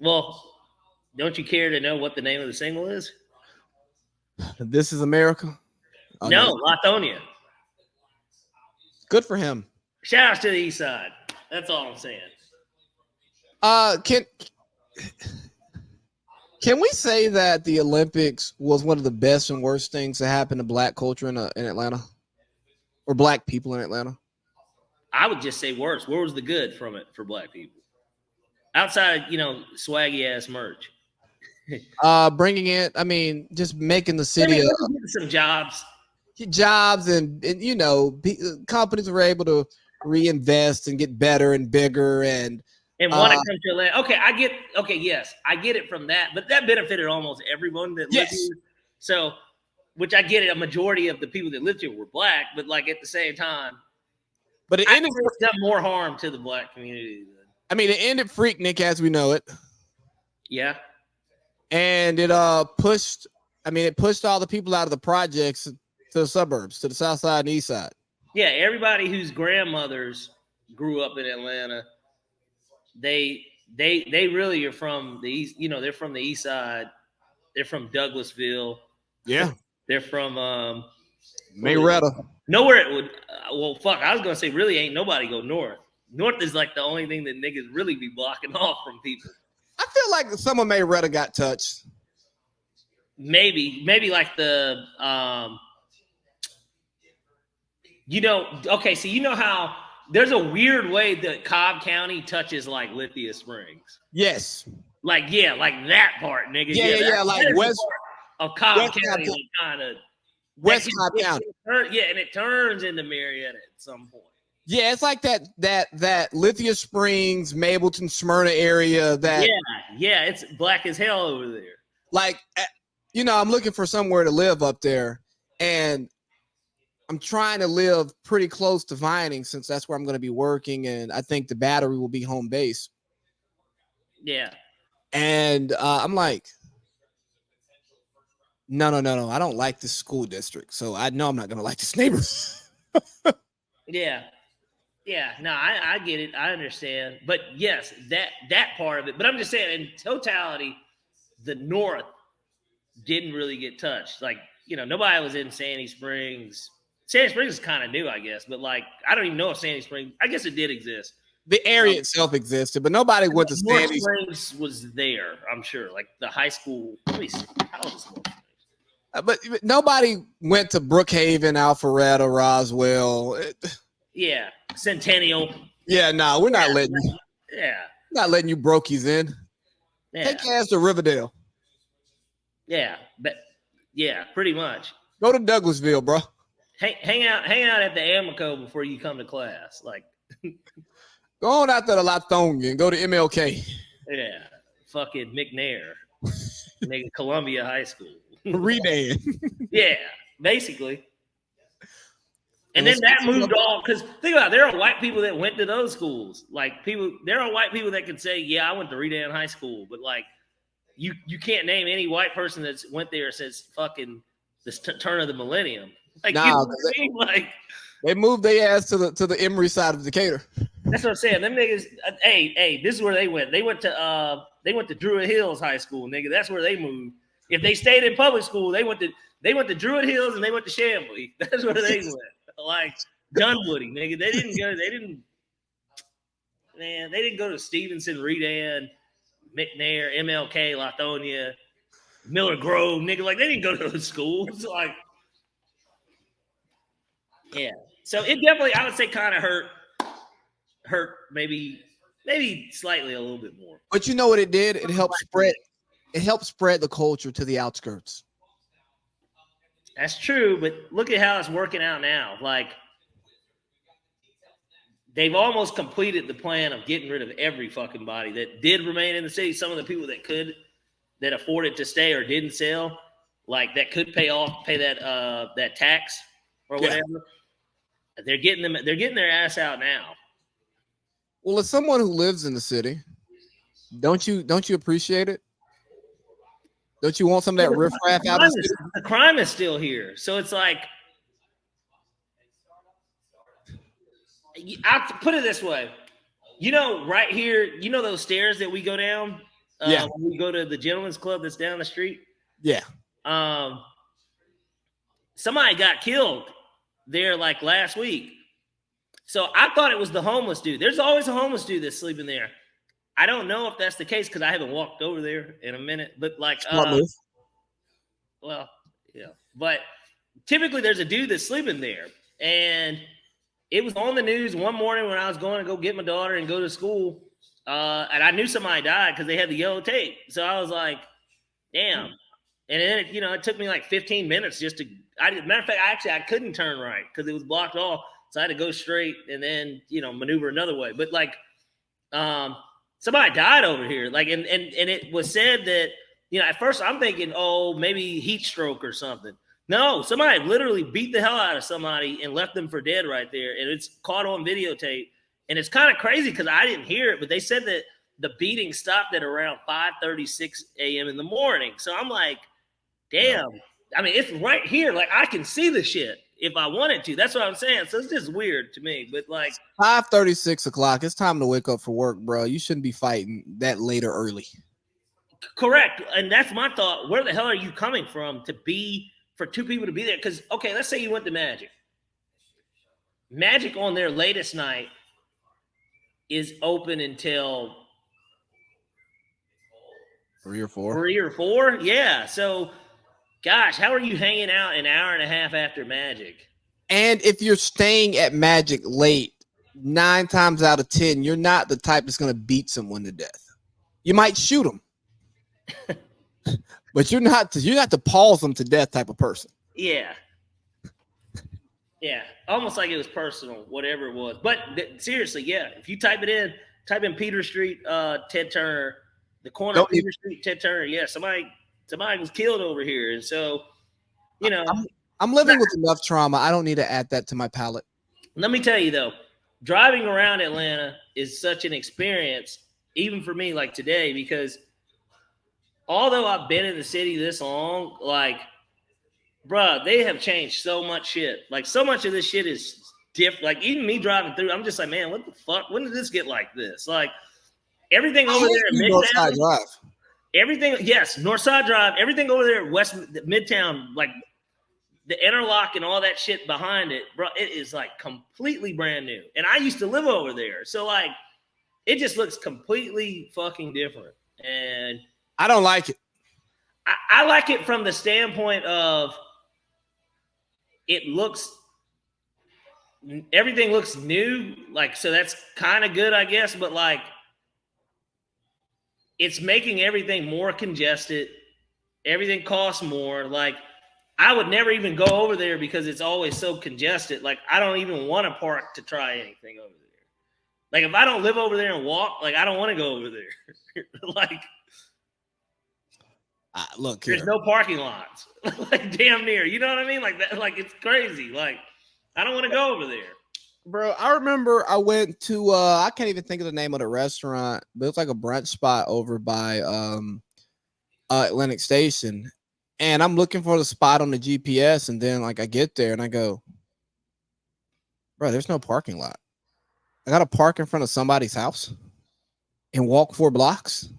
Well, don't you care to know what the name of the single is? This is America. Oh, no, Lithonia. Good for him. Shout out to the East Side. That's all I'm saying. Can we say that the Olympics was one of the best and worst things that happened to Black culture in Atlanta, or Black people in Atlanta? I would just say worse. Where was the good from it for Black people? Outside, swaggy ass merch. Bringing in, I mean, just making the city some jobs, and companies were able to reinvest and get better and bigger and want to come to Atlanta. Okay, yes, I get it from that, but that benefited almost everyone that lived here. So, which I get it, a majority of the people that lived here were Black, but like at the same time, but it ended done more harm to the Black community. I mean, it ended Freaknik as we know it. Yeah. And it pushed all the people out of the projects to the suburbs, to the south side and east side. Yeah, everybody whose grandmothers grew up in Atlanta, they really are from the east. They're from the east side. They're from Douglasville. Yeah, they're from Marietta. Nowhere it would. Well, fuck. I was gonna say really ain't nobody go north. North is like the only thing that niggas really be blocking off from people. I feel like some of Marietta got touched. Maybe like the okay, so you know how there's a weird way that Cobb County touches like Lithia Springs. Yes. Like that part, nigga. Yeah, like west of Cobb County, like kind of West Cobb County. And it turns into Marietta at some point. Yeah, it's like that Lithia Springs, Mableton, Smyrna area. Yeah, it's black as hell over there. Like, I'm looking for somewhere to live up there, and I'm trying to live pretty close to Vining since that's where I'm going to be working, and I think the Battery will be home base. Yeah. And I'm like, no, I don't like this school district, so I know I'm not going to like this neighborhood. Yeah, no, I get it. I understand. But yes, that part of it. But I'm just saying, in totality, the North didn't really get touched. Like, nobody was in Sandy Springs. Sandy Springs is kind of new, I guess. But, like, I don't even know if Sandy Springs, I guess it did exist. The area itself existed, but nobody went to Sandy Springs was there, I'm sure. Like, the high school. Let me see. How old is North Springs? But nobody went to Brookhaven, Alpharetta, Roswell. Yeah, Centennial. Yeah, no, we're not letting you. Yeah, not letting you brokies in. Yeah. Take your ass to Riverdale. Yeah, but yeah, pretty much. Go to Douglasville, bro. Hang out at the Amico before you come to class. Like, go on out there to Lithonia and go to MLK. Yeah, fucking McNair, nigga, Columbia High School. Redan. Yeah, basically. And then that moved on because think about it, there are white people that went to those schools. Like there are white people that could say, "Yeah, I went to Redan High School," but like you can't name any white person that's went there since fucking this turn of the millennium. Like, like they moved their ass to the Emory side of Decatur. That's what I'm saying. Them niggas. Hey, this is where they went. They went to Druid Hills High School, nigga. That's where they moved. If they stayed in public school, they went to Druid Hills and they went to Chamblee. That's where they went. Like Dunwoody, nigga. They didn't go to Stevenson, Redan, McNair, MLK, Lithonia, Miller Grove, nigga. Like, they didn't go to those schools. Like, yeah. So it definitely, I would say, kind of hurt maybe slightly a little bit more. But you know what it did? It helped spread the culture to the outskirts. That's true, but look at how it's working out now. Like, they've almost completed the plan of getting rid of every fucking body that did remain in the city. Some of the people that afforded to stay or didn't sell, like that could pay that tax or whatever. They're getting their ass out now. Well, as someone who lives in the city, don't you appreciate it? Don't you want some of that riffraff out of the city? The crime is still here. So it's like, I'll put it this way. Right here, those stairs that we go down Yeah. When we go to the gentleman's club that's down the street. Yeah. Somebody got killed there like last week. So I thought it was the homeless dude. There's always a homeless dude that's sleeping there. I don't know if that's the case because I haven't walked over there in a minute. But like, well, yeah. But typically there's a dude that's sleeping there. And it was on the news one morning when I was going to go get my daughter and go to school. And I knew somebody died because they had the yellow tape. So I was like, damn. And then, it took me like 15 minutes just to, matter of fact, I couldn't turn right because it was blocked off. So I had to go straight and then, maneuver another way. But like, somebody died over here. Like, and it was said that, at first I'm thinking, oh, maybe heat stroke or something. No, somebody literally beat the hell out of somebody and left them for dead right there. And it's caught on videotape. And it's kind of crazy because I didn't hear it, but they said that the beating stopped at around 5:36 a.m. in the morning. So I'm like, damn. I mean, it's right here. Like, I can see the shit if I wanted to. That's what I'm saying. So it's just weird to me. But like 5:36 o'clock. It's time to wake up for work, bro. You shouldn't be fighting that late or early. Correct. And that's my thought. Where the hell are you coming from for two people to be there? Because, okay, let's say you went to Magic. Magic on their latest night is open until 3 or 4. 3 or 4? Yeah. So, gosh, how are you hanging out an hour and a half after Magic? And if you're staying at Magic late, 9 times out of 10, you're not the type that's going to beat someone to death. You might shoot them, but you're not to pause them to death type of person. Yeah. Yeah. Almost like it was personal, whatever it was. But seriously, yeah. If you type in Peter Street, Ted Turner, the corner of Peter Street, Ted Turner. Yeah. Somebody was killed over here. And so, I'm living with enough trauma. I don't need to add that to my palette. Let me tell you though, driving around Atlanta is such an experience, even for me, like today, because although I've been in the city this long, like, bruh, they have changed so much shit. Like, so much of this shit is different. Like, even me driving through, I'm just like, man, what the fuck? When did this get like this? Like, everything over there at Midtown. Drive. Everything, yes, Northside Drive. Everything over there at Midtown, like the interlock and all that shit behind it, bro, it is like completely brand new. And I used to live over there. So, like, it just looks completely fucking different. And I don't like it. I like it from the standpoint of everything looks new. Like, so that's kind of good, I guess. But like, it's making everything more congested. Everything costs more. Like, I would never even go over there because it's always so congested. Like, I don't even want to park to try anything over there. Like, if I don't live over there and walk, like, I don't want to go over there. Like, look, there's no parking lots. Like, damn near. You know what I mean? Like that. Like, it's crazy. Like, I don't want to go over there. Bro, I remember I went to I can't even think of the name of the restaurant, but it's like a brunch spot over by Atlantic Station. And I'm looking for the spot on the GPS, and then like I get there and I go, bro, there's no parking lot. I gotta park in front of somebody's house and walk 4 blocks.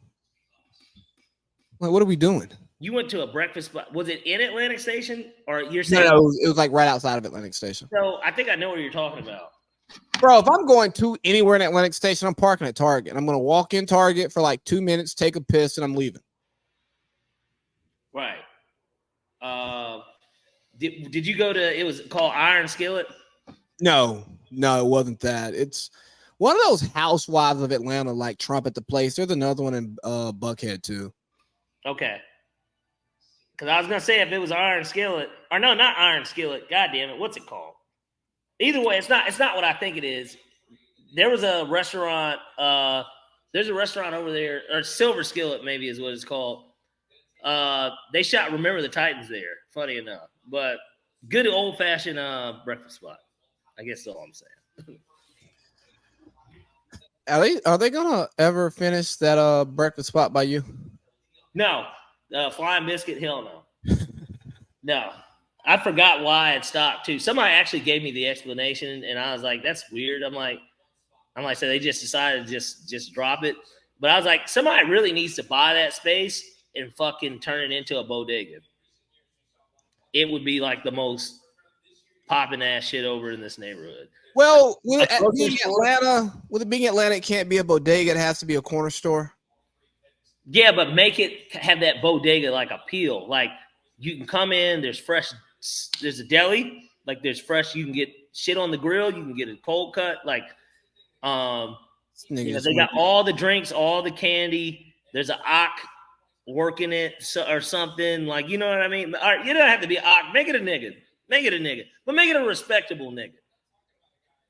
Like, what are we doing? You went to a breakfast spot. Was it in Atlantic Station, or you're saying? No, it was like right outside of Atlantic Station. So I think I know what you're talking about. Bro, if I'm going to anywhere in Atlantic Station, I'm parking at Target. I'm going to walk in Target for like 2 minutes, take a piss, and I'm leaving. Right. Did you go to, it was called Iron Skillet? No, it wasn't that. It's one of those housewives of Atlanta, like Trump at the Place. There's another one in Buckhead too. Okay. Because I was going to say if it was Iron Skillet, or no, not Iron Skillet. God damn it. What's it called? Either way, it's not what I think it is. There was a restaurant. There's a restaurant over there, or Silver Skillet maybe is what it's called. They shot Remember the Titans there, funny enough. But good old-fashioned breakfast spot. I guess that's all I'm saying. Are they gonna ever finish that breakfast spot by you? No. Flying Biscuit, hell no. No. I forgot why it stopped too. Somebody actually gave me the explanation, and I was like, that's weird. I'm like, so they just decided to just drop it. But I was like, somebody really needs to buy that space and fucking turn it into a bodega. It would be like the most popping ass shit over in this neighborhood. Well, with it being Atlanta, it can't be a bodega. It has to be a corner store. Yeah, but make it have that bodega like appeal. Like you can come in, there's fresh, there's a deli, like there's fresh, you can get shit on the grill, you can get a cold cut, like they got all the drinks, all the candy. There's an ock working it or something, like, you know what I mean? All right, you don't have to be an ock, make it a nigga, but make it a respectable nigga,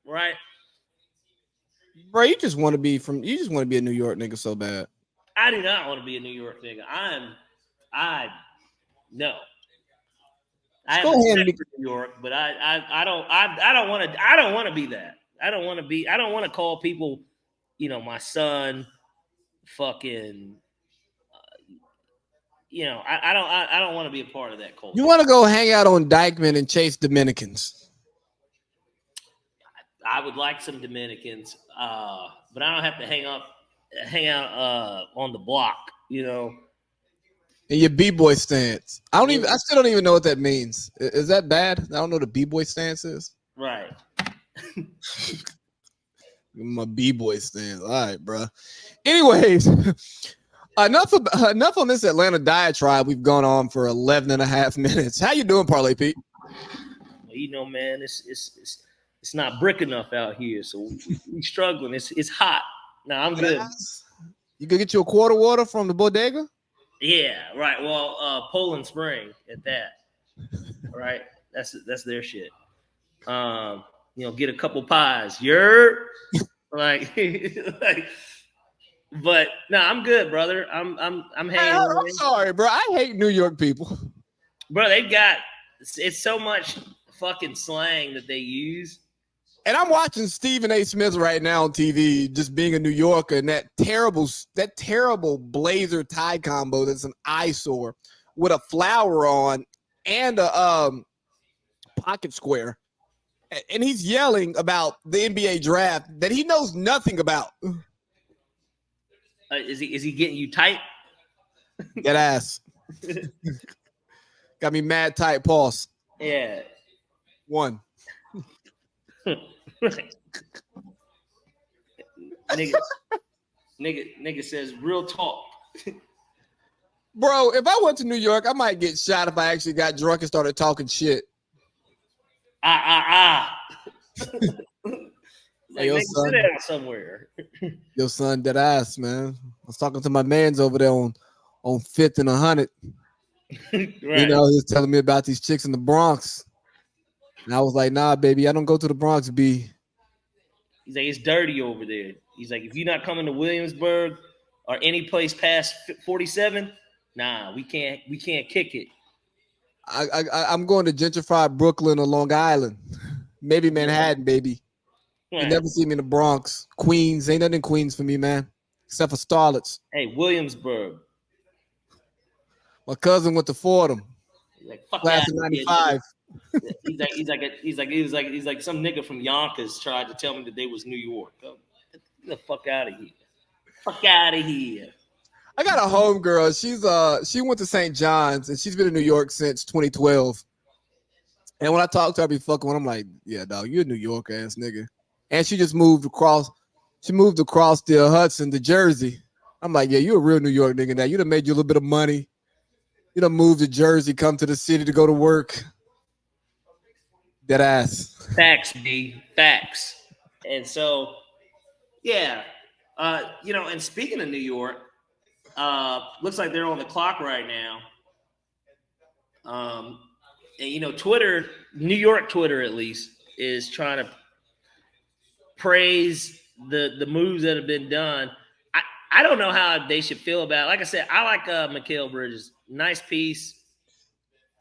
right? Bro, you just want to be a New York nigga so bad. I do not want to be a New York nigga. No. I have New York, but I don't want to be that. I don't want to call people, my son, fucking, I don't want to be a part of that culture. You want to go hang out on Dykeman and chase Dominicans? I would like some Dominicans, but I don't have to hang out on the block, And your B-boy stance. I still don't even know what that means. Is that bad? I don't know what the B-boy stance is. Right. My B-boy stance. All right, bro. Anyways, enough on this Atlanta diatribe. We've gone on for 11 and a half minutes. How you doing, Parlay Pete? Well, man, it's not brick enough out here, so we struggling. It's hot. No, I'm good. You could get you a quarter water from the bodega? Yeah, right. Well, Poland Spring at that. Right? That's their shit. Get a couple pies. You're like but no, I'm good, brother. I'm hanging. I'm sorry, bro. I hate New York people. Bro, it's so much fucking slang that they use. And I'm watching Stephen A. Smith right now on TV, just being a New Yorker, and that terrible blazer tie combo that's an eyesore with a flower on and a pocket square. And he's yelling about the NBA draft that he knows nothing about. Is he getting you tight? Get ass. Got me mad tight, pause. Yeah. One. nigga says real talk. Bro, if I went to New York, I might get shot if I actually got drunk and started talking shit. Like, hey, yo, son, sit down somewhere. Yo, son, dead ass, man. I was talking to my mans over there on 5th and 100. Right. He was telling me about these chicks in the Bronx. And I was like, nah, baby, I don't go to the Bronx, B. He's like, it's dirty over there. He's like, if you're not coming to Williamsburg or any place past 47, nah, we can't kick it. I'm going to gentrified Brooklyn or Long Island. Maybe Manhattan, baby. Right. You never see me in the Bronx. Queens, ain't nothing in Queens for me, man. Except for starlets. Hey, Williamsburg. My cousin went to Fordham. Like, fuck class of 95. He's like some nigga from Yonkers tried to tell me that they was New York. Get the fuck out of here. Fuck out of here. I got a homegirl. She went to St. John's and she's been in New York since 2012. And when I talk to her, I be fucking with her. I'm like, yeah, dog, you a New York ass nigga. And she just moved across. She moved across the Hudson to Jersey. I'm like, yeah, you a real New York nigga now. You done made you a little bit of money. You done moved to Jersey, come to the city to go to work. Dead ass. Facts, B. Facts. And so, yeah. And speaking of New York, looks like they're on the clock right now. And Twitter, New York Twitter at least, is trying to praise the moves that have been done. I don't know how they should feel about it. Like I said, I like Mikal Bridges. Nice piece.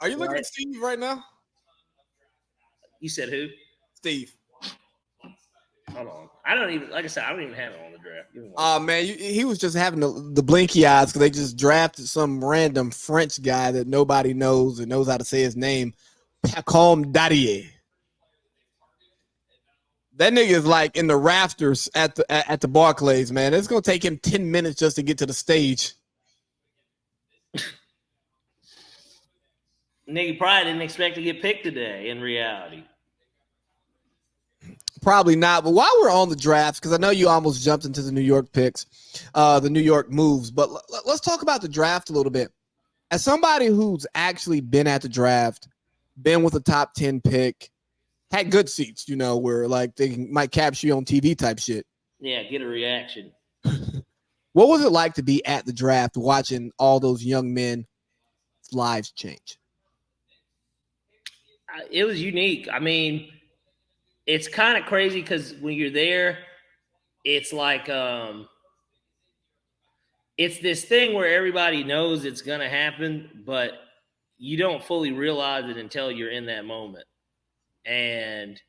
Are you looking at Steve right now? You said who? Steve. Hold on. I don't even have it on the draft. Oh, man. He was just having the blinky eyes because they just drafted some random French guy that nobody knows and knows how to say his name. Pacom Dadier. That nigga is like in the rafters at the Barclays, man. It's gonna take him 10 minutes just to get to the stage. Nigga probably didn't expect to get picked today in reality. Probably not. But while we're on the drafts, because I know you almost jumped into the New York picks, the New York moves, but let's talk about the draft a little bit. As somebody who's actually been at the draft, been with a top 10 pick, had good seats, you know, where like they might capture you on TV type shit. Yeah, get a reaction. What was it like to be at the draft watching all those young men lives change? It was unique. I mean, it's kind of crazy because when you're there, it's like it's this thing where everybody knows it's gonna happen, but you don't fully realize it until you're in that moment. And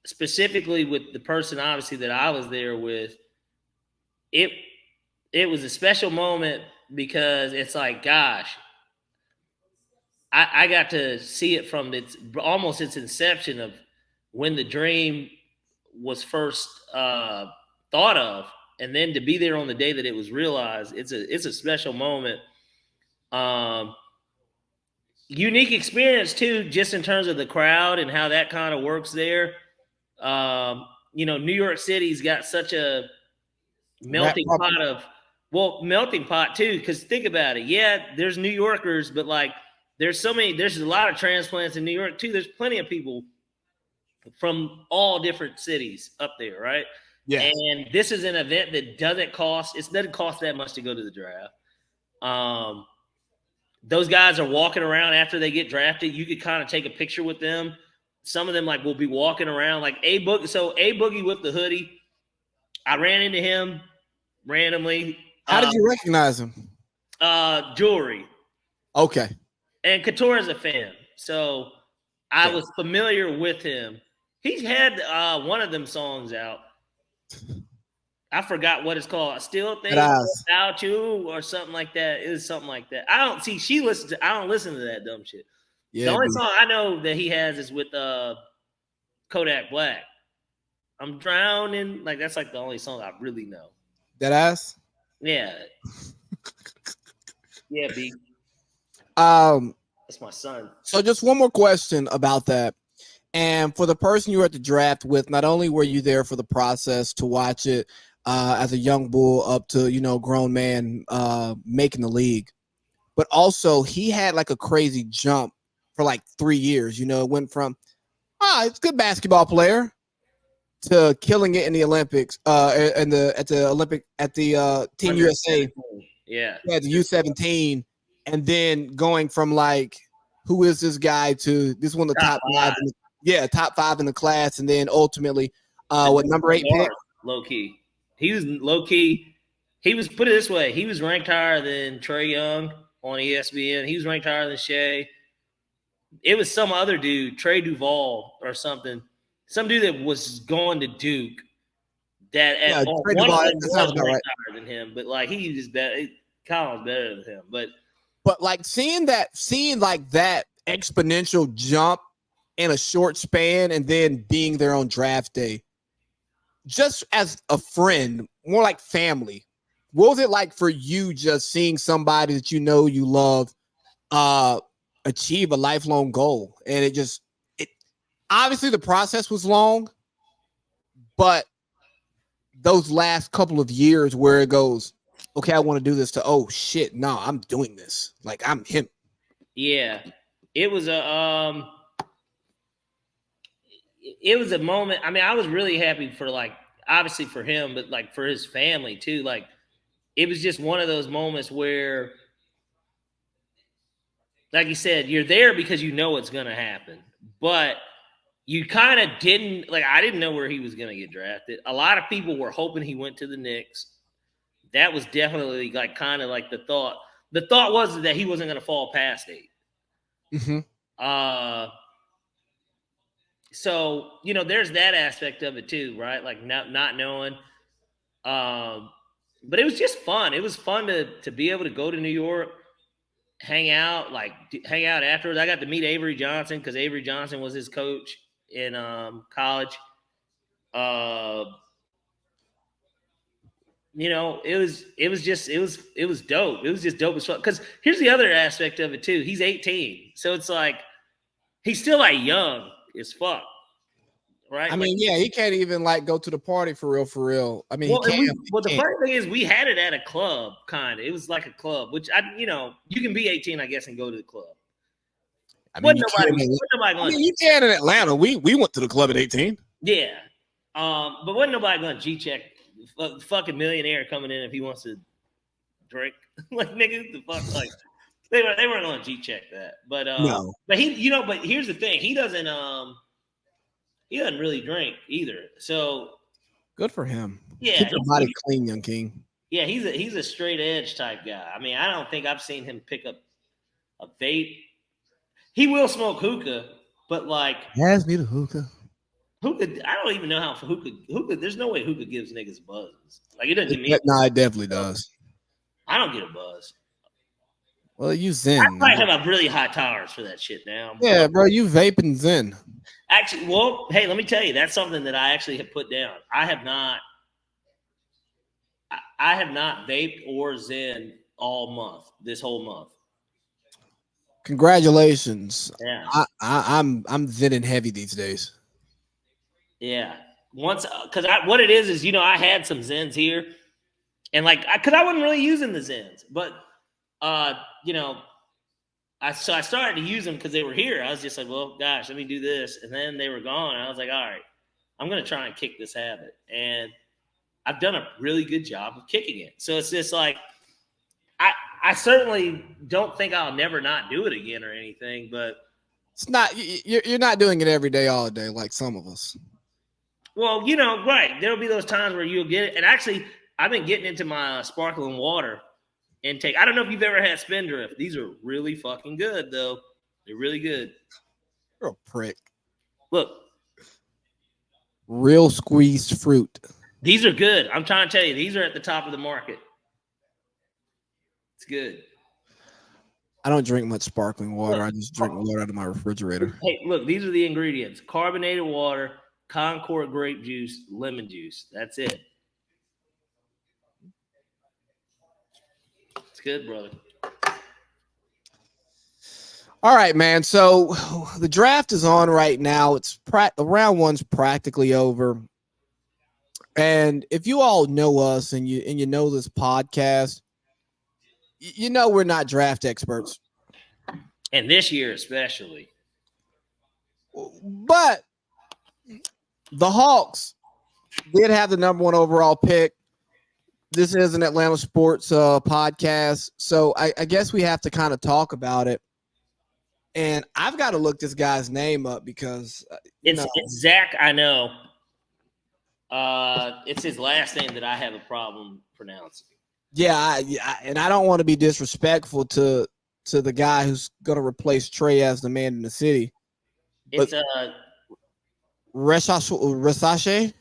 specifically with the person obviously that I was there with, it was a special moment because it's like, gosh, I got to see it from its inception of when the dream was first thought of, and then to be there on the day that it was realized. It's a special moment. Unique experience too, just in terms of the crowd and how that kind of works there. New York City's got such a melting pot too, because think about it. Yeah, there's New Yorkers, but like there's a lot of transplants in New York too. There's plenty of people from all different cities up there, right? Yeah. And this is an event that doesn't cost that much to go to the draft. Those guys are walking around after they get drafted. You could kind of take a picture with them. Some of them like will be walking around like A Boogie with the hoodie. I ran into him randomly. How did you recognize him? Jewelry. Okay. And Couture is a fan. So I was familiar with him. He's had one of them songs out. I forgot what it's called. I still think about you or something like that. It was something like that. I don't listen to that dumb shit. Yeah, the only song I know that he has is with Kodak Black. I'm drowning. Like that's like the only song I really know. That ass? Yeah. Yeah, B. That's my son. So just one more question about that. And for the person you were at the draft with, not only were you there for the process to watch it as a young bull up to, grown man making the league, but also he had like a crazy jump for like 3 years. It went from, it's a good basketball player to killing it in the Olympics, at the Team USA. Yeah, the U17, and then going from like, who is this guy to this one of the top five? Top 5 in the class, and then ultimately, number 8 pick? Low key. He was low key. He was, put it this way, he was ranked higher than Trae Young on ESPN. He was ranked higher than Shea. It was some other dude, Trey Duval or something. Some dude that was going to Duke. That at one of them was ranked higher than him, but like he was better. Colin's better than him, but like seeing like that exponential jump in a short span, and then being there on draft day, just as a friend, more like family. What was it like for you just seeing somebody that you love achieve a lifelong goal? And it obviously the process was long, but those last couple of years where it goes, okay, I want to do this, to, oh shit, no, I'm doing this. Like I'm him. Yeah. It was a moment. I mean, I was really happy for, like, obviously for him, but like for his family too. Like it was just one of those moments where, like you said, you're there because you know it's gonna happen. But you kind of didn't, like, I didn't know where he was gonna get drafted. A lot of people were hoping he went to the Knicks. That was definitely like kind of like the thought. The thought was that he wasn't gonna fall past 8. Mm-hmm. So, there's that aspect of it too, right? Like not knowing. But it was just fun. It was fun to be able to go to New York, hang out afterwards. I got to meet Avery Johnson because Avery Johnson was his coach in college. You know, it was dope. It was just dope as fuck. Because here's the other aspect of it too. He's 18, so it's like he's still like young as fuck, right? I mean, yeah, he can't even like go to the party for real. I mean, well, he can't. the funny thing is, we had it at a club, kind of. It was like a club, which you can be 18, I guess, and go to the club. I mean, you can in Atlanta. We went to the club at 18. Yeah, but wasn't nobody going to G-check fucking millionaire coming in if he wants to drink? Like, nigga, the fuck, like they weren't going to G-check that. But no. But but here's the thing: he doesn't really drink either. So good for him. Yeah, keep your body clean, young king. Yeah, he's a straight edge type guy. I mean, I don't think I've seen him pick up a vape. He will smoke hookah, but like pass me the hookah. Hookah, I don't even know how hookah. There's no way hookah gives niggas buzz. Like, it doesn't give me. No, it definitely does. I don't get a buzz. Well, you zen. I might have a really high tolerance for that shit now. Yeah, bro, you vaping zen. Actually, well, hey, let me tell you, that's something that I actually have put down. I have not vaped or zen all month. This whole month. Congratulations. Yeah, I'm zenning heavy these days. Yeah, once because what it is I had some Zens here, and like because I wasn't really using the Zens, but I started to use them because they were here. I was just like, well, gosh, let me do this, and then they were gone. And I was like, all right, I'm gonna try and kick this habit, and I've done a really good job of kicking it. So it's just like I certainly don't think I'll never not do it again or anything, but it's not you're not doing it every day, all day like some of us. Well, right. There'll be those times where you'll get it. And actually, I've been getting into my sparkling water intake. I don't know if you've ever had Spindrift. These are really fucking good, though. They're really good. You're a prick. Look. Real squeezed fruit. These are good. I'm trying to tell you, these are at the top of the market. It's good. I don't drink much sparkling water. I just drink water out of my refrigerator. Hey, look, these are the ingredients. Carbonated water, Concord grape juice, lemon juice. That's it. It's good, brother. All right, man. So the draft is on right now. It's round one's practically over. And if you all know us and you know this podcast, you know we're not draft experts. And this year especially. But the Hawks did have the number one overall pick. This is an Atlanta sports podcast, so I guess we have to kind of talk about it. And I've got to look this guy's name up because it's Zach. I know. It's his last name that I have a problem pronouncing. Yeah, and I don't want to be disrespectful to the guy who's going to replace Trey as the man in the city. It's Reshape?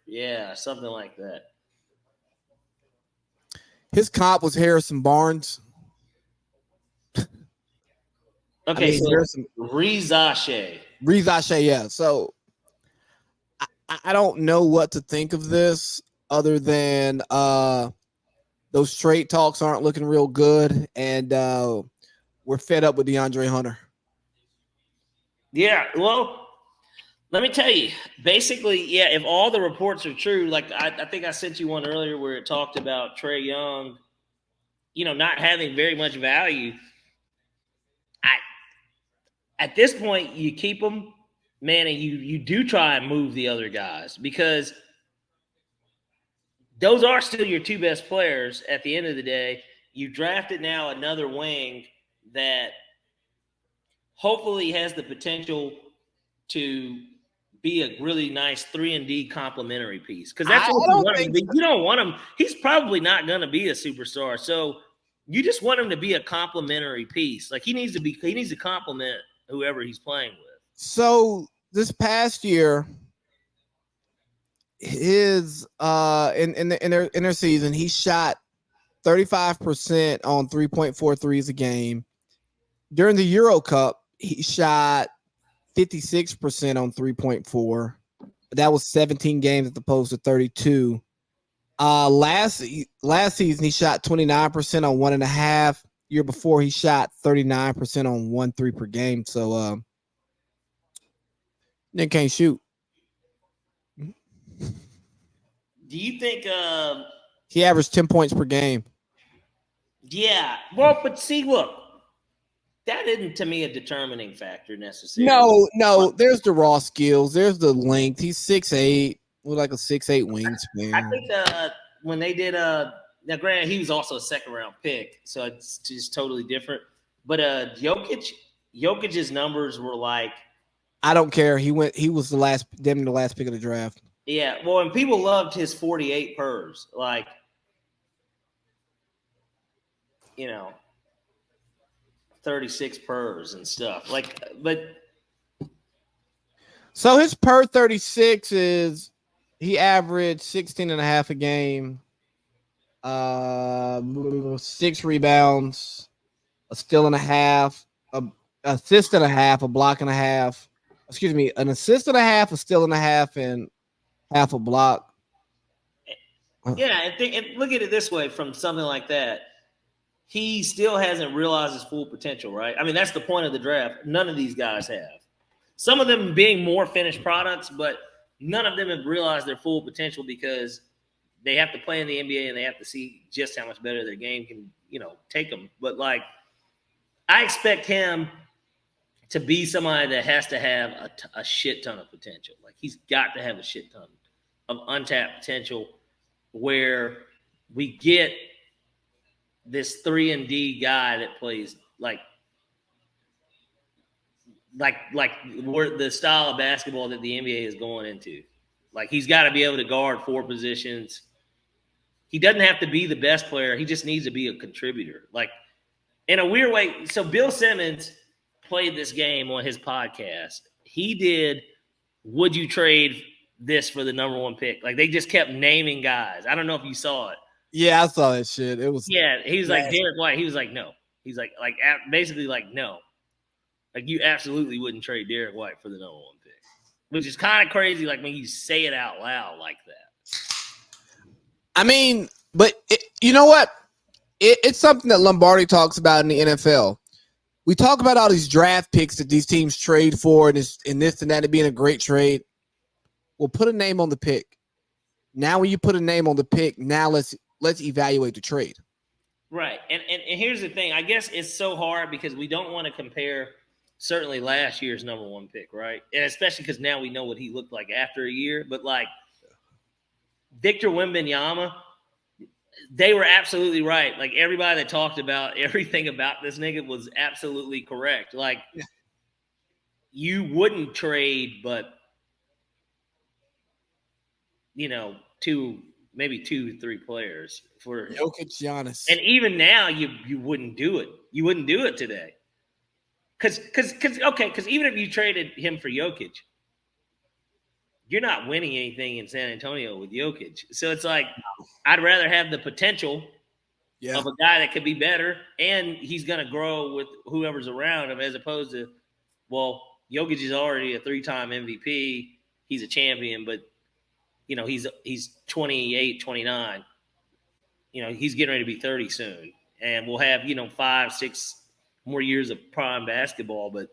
Yeah, something like that. His comp was Harrison Barnes. Okay, so Rizache, yeah. So I don't know what to think of this other than those trade talks aren't looking real good, and we're fed up with DeAndre Hunter. Yeah, well, let me tell you. Basically, yeah, if all the reports are true, like I think I sent you one earlier where it talked about Trae Young, not having very much value. At this point, you keep him, man, and you do try and move the other guys because those are still your two best players at the end of the day. You drafted now another wing that hopefully has the potential to be a really nice 3-and-D complementary piece. Because that's what you want him to be. You don't want him. He's probably not going to be a superstar. So you just want him to be a complementary piece. Like he needs to complement whoever he's playing with. So this past year, his in their season, he shot 35% on 3.43s a game. During the Euro Cup, he shot 56% on 3.4. That was 17 games as opposed to 32. Last season he shot 29% on 1.5. Year before he shot 39% on 1.3 per game. So Nick can't shoot. Do you think he averaged 10 points per game? Yeah. Well, but see, look, that isn't to me a determining factor necessarily. No. There's the raw skills. There's the length. He's 6'8", with like a 6'8" wingspan. I think when they did now, granted, he was also a second round pick, so it's just totally different. But Jokic's numbers were like, I don't care. He was the last pick of the draft. Yeah, well, and people loved his 48 pers, like, 36 pers and stuff. Like, but so his per 36 is he averaged 16.5 a game, 6 rebounds, a steal and a half, a assist and a half, a block and a half. Excuse me, an assist and a half, a steal and a half, and half a block. Yeah, and look at it this way: from something like that, he still hasn't realized his full potential, right? I mean, that's the point of the draft. None of these guys have. Some of them being more finished products, but none of them have realized their full potential because they have to play in the NBA and they have to see just how much better their game can, take them. But, like, I expect him to be somebody that has to have a shit ton of potential. Like, he's got to have a shit ton of untapped potential where we get this 3-and-D guy that plays like where the style of basketball that the NBA is going into. Like, he's got to be able to guard 4 positions. He doesn't have to be the best player. He just needs to be a contributor. Like, in a weird way. So Bill Simmons played this game on his podcast. He did, would you trade this for the number 1 pick? Like, they just kept naming guys. I don't know if you saw it. Yeah, I saw that shit. It was he was like Derek White. He was like, no. He's like basically like, no. Like, you absolutely wouldn't trade Derek White for the number 1 pick, which is kind of crazy. Like, when you say it out loud like that. I mean, but you know what? It's something that Lombardi talks about in the NFL. We talk about all these draft picks that these teams trade for, and this and that, it being a great trade. Well, put a name on the pick. Now, when you put a name on the pick, now let's evaluate the trade. Right. And here's the thing. I guess it's so hard because we don't want to compare certainly last year's number 1 pick, right? And especially because now we know what he looked like after a year. But, like, Victor Wembanyama, they were absolutely right. Like, everybody that talked about everything about this nigga was absolutely correct. Like, you wouldn't trade but, 2 to 3 players for Jokic, Giannis. And even now, you wouldn't do it. You wouldn't do it today. Because even if you traded him for Jokic, you're not winning anything in San Antonio with Jokic. So it's like, I'd rather have the potential of a guy that could be better, and he's going to grow with whoever's around him, as opposed to, well, Jokic is already a 3-time MVP. He's a champion, but he's 28, 29. He's getting ready to be 30 soon. And we'll have, 5, 6 more years of prime basketball. But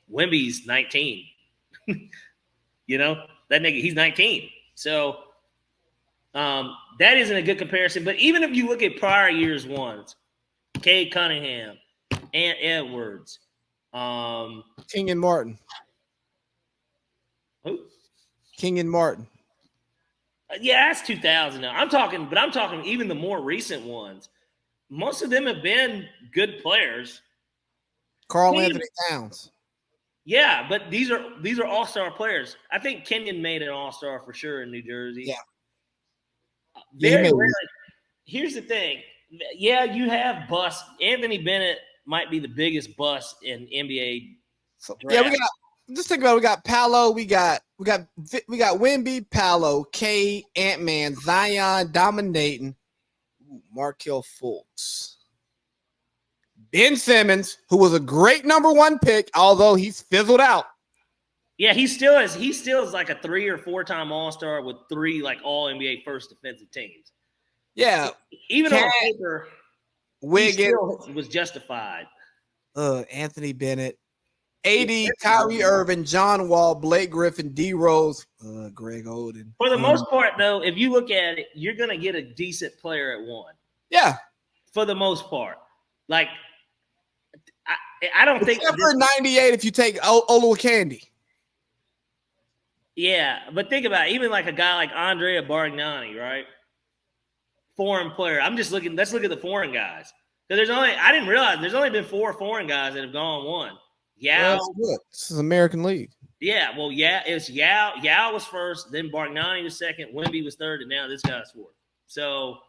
Wemby's 19. That nigga, he's 19. So that isn't a good comparison. But even if you look at prior years' ones, Cade Cunningham, Ant Edwards. Kenyon Martin. Who? Kenyon Martin. Yeah, that's 2000 now. I'm talking even the more recent ones. Most of them have been good players. Karl Anthony Towns. Yeah, but these are all-star players. I think Kenyon made an all-star for sure in New Jersey. Yeah. Very rarely. Here's the thing. Yeah, you have busts. Anthony Bennett might be the biggest bust in NBA. Yeah, just think about it. We got Paolo, we got Wemby, Paolo, K, Ant-Man, Zion dominating, Markelle Fultz, Ben Simmons, who was a great number 1 pick, although he's fizzled out. Yeah, he still is like a 3 or 4-time All-Star with 3 like all NBA first defensive teams. Yeah. Even on paper, he Wiggins, still was justified. Anthony Bennett, AD, Kyrie Irving, John Wall, Blake Griffin, D Rose, Greg Oden. For the most part, though, if you look at it, you're gonna get a decent player at 1. Yeah. For the most part. Like I don't think for 98 if you take Olowokandi. Yeah, but think about it, even like a guy like Andrea Bargnani, right? Foreign player. Let's look at the foreign guys. Because I didn't realize there's only been 4 foreign guys that have gone 1. Yao. Well, this is American League. Yeah, well, it was Yao. Yao was first, then Bargnani was second, Wemby was third, and now this guy's 4th. So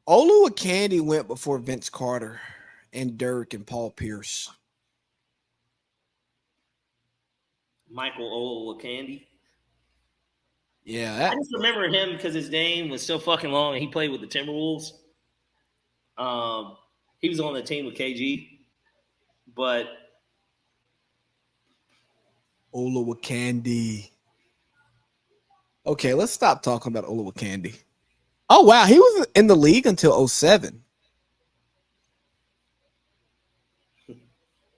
Olowokandi went before Vince Carter and Dirk and Paul Pierce. Michael Olowokandi. Yeah. I just remember him because his name was so fucking long and he played with the Timberwolves. He was on the team with KG. But Olowokandi. Okay, let's stop talking about Olowokandi. Oh, wow. He was in the league until 07.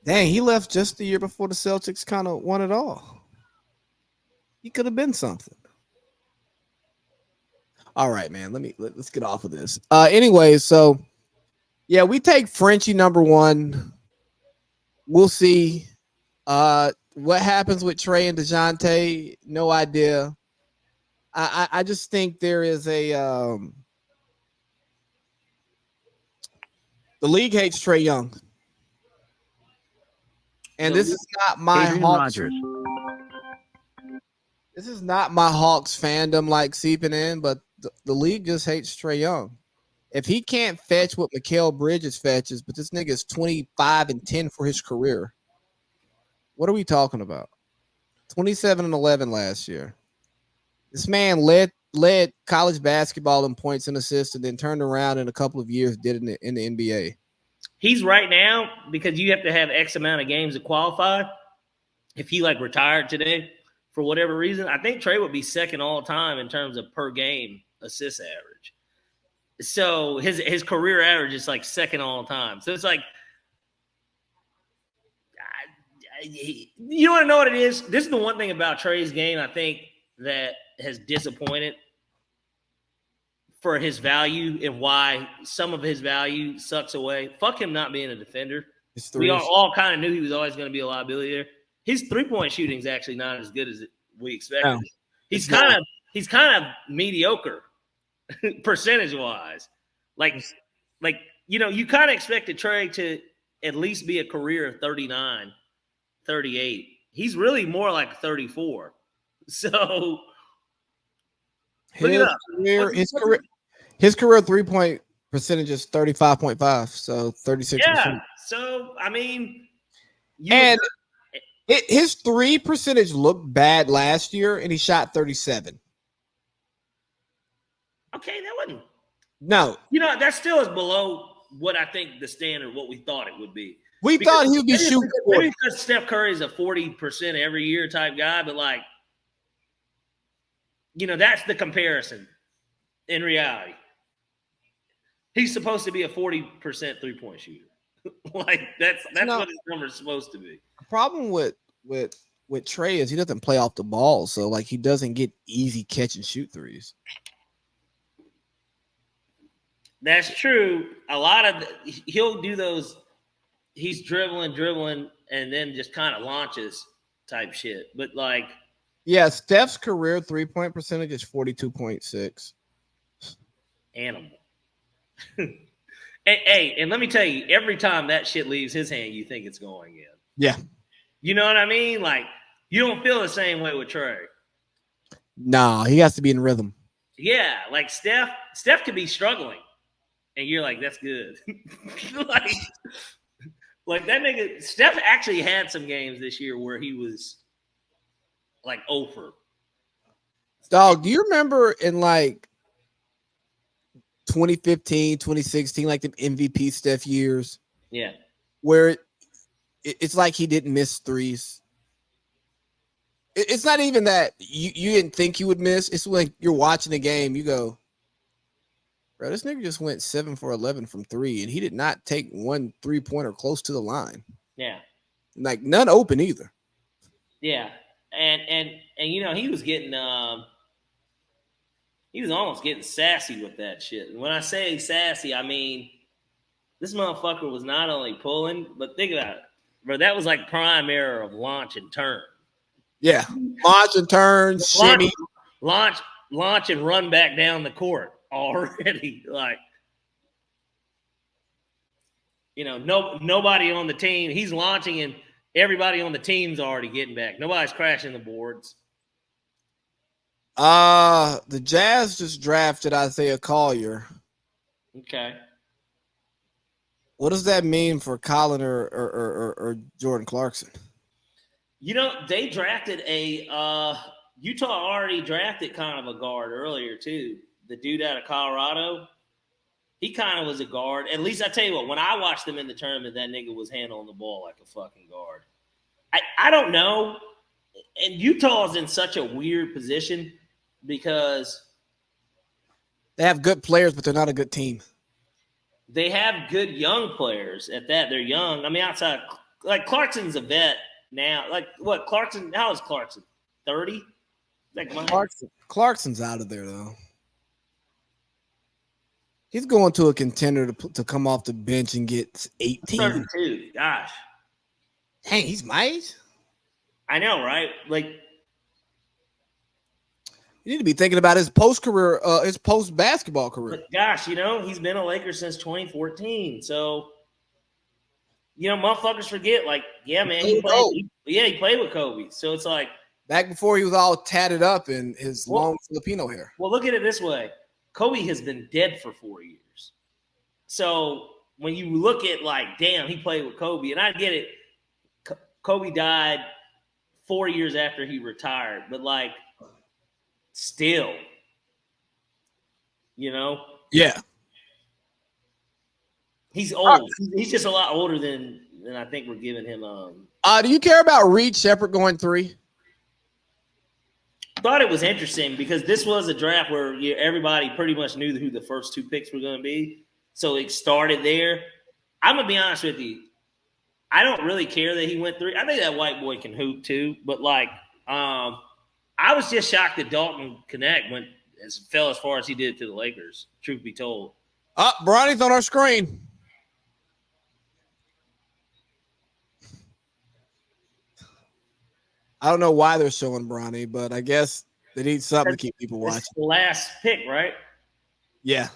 Dang, he left just the year before the Celtics kind of won it all. He could have been something. All right, man. Let's get off of this. Anyway, so yeah, we take Frenchie number 1. We'll see what happens with Trey and DeJounte. No idea. I just think there is the league hates Trey Young. And this is not my Hawks. This is not my Hawks fandom like seeping in, but the league just hates Trey Young. If he can't fetch what Mikal Bridges fetches, but this nigga is 25 and 10 for his career. What are we talking about? 27 and 11 last year. This man led college basketball in points and assists, and then turned around in a couple of years, did it in the NBA. He's right now, because you have to have X amount of games to qualify. If he like retired today for whatever reason, I think Trey would be second all time in terms of per game assist average. So his career average is like second all time. So it's like, you want to know what it is? This is the one thing about Trey's game I think that has disappointed for his value and why some of his value sucks away. Fuck him not being a defender. We all kind of knew he was always going to be a liability there. His 3-point shooting is actually not as good as we expected. No, he's kind of mediocre percentage wise. Like you kind of expected Trey to at least be a career of 39, 38. He's really more like 34. So his career 3-point percentage is 35.5, so 36%. Yeah. So I mean, his 3 percentage looked bad last year, and he shot 37. Okay, that wasn't. No, that still is below what I think the standard, what we thought it would be. We thought he would be shooting. Maybe because Steph Curry is a 40% every year type guy, but like, that's the comparison. In reality, he's supposed to be a 40% 3-point shooter. Like that's what his number is supposed to be. The problem with Trey is he doesn't play off the ball, so like he doesn't get easy catch and shoot threes. That's true. A lot of he'll do those. He's dribbling, and then just kind of launches type shit. But like, yeah, Steph's career 3-point percentage is 42.6. Animal. And let me tell you, every time that shit leaves his hand, you think it's going in. Yeah. You know what I mean? Like, you don't feel the same way with Trey. Nah, he has to be in rhythm. Yeah, like Steph could be struggling, and you're like, that's good. like that nigga, Steph actually had some games this year where he was like over. Dog, do you remember in like 2015, 2016, like the MVP Steph years? Yeah. Where it's like he didn't miss threes. It's not even that you didn't think you would miss. It's when you're watching the game, you go, bro, this nigga just went 7 for 11 from 3, and he did not take 1 3-pointer close to the line. Yeah. Like none open either. Yeah. And you know, he was almost getting sassy with that shit. And when I say sassy, I mean this motherfucker was not only pulling, but think about it, bro. That was like prime era of launch and turn. Yeah, launch and turn, shimmy, launch and run back down the court already. Like, you know, nobody on the team. He's launching, and everybody on the team's already getting back. Nobody's crashing the boards. The Jazz just drafted Isaiah Collier. Okay. What does that mean for Colin or Jordan Clarkson? You know, they drafted Utah already drafted kind of a guard earlier too. The dude out of Colorado, he kind of was a guard. At least I tell you what, when I watched them in the tournament, that nigga was handling the ball like a fucking guard. I don't know. And Utah is in such a weird position because they have good players, but they're not a good team. They have good young players at that. They're young. I mean, outside, like Clarkson's a vet now. Like what? Clarkson, how is Clarkson? 30? Like Clarkson's out of there, though. He's going to a contender to come off the bench and get 18. 32. Gosh. Dang, he's my age? I know, right? Like, you need to be thinking about his post-career, his post-basketball career. But gosh, you know, he's been a Laker since 2014. So, you know, motherfuckers forget, like, yeah, man, he played with Kobe. So it's like back before he was all tatted up in his long Filipino hair. Well, look at it this way. Kobe has been dead for 4 years. So when you look at like, damn, he played with Kobe, and I get it. Kobe died 4 years after he retired, but like, still, you know? Yeah. He's old. He's just a lot older than I think we're giving him. Do you care about Reed Sheppard going 3? Thought it was interesting because this was a draft where everybody pretty much knew who the first 2 picks were going to be. So it started there. I'm going to be honest with you. I don't really care that he went 3. I think that white boy can hoop too. But like, I was just shocked that Dalton Connect fell as far as he did to the Lakers, truth be told. Bronny's on our screen. I don't know why they're showing Bronny, but I guess they need something to keep people watching. It's the last pick, right? Yeah.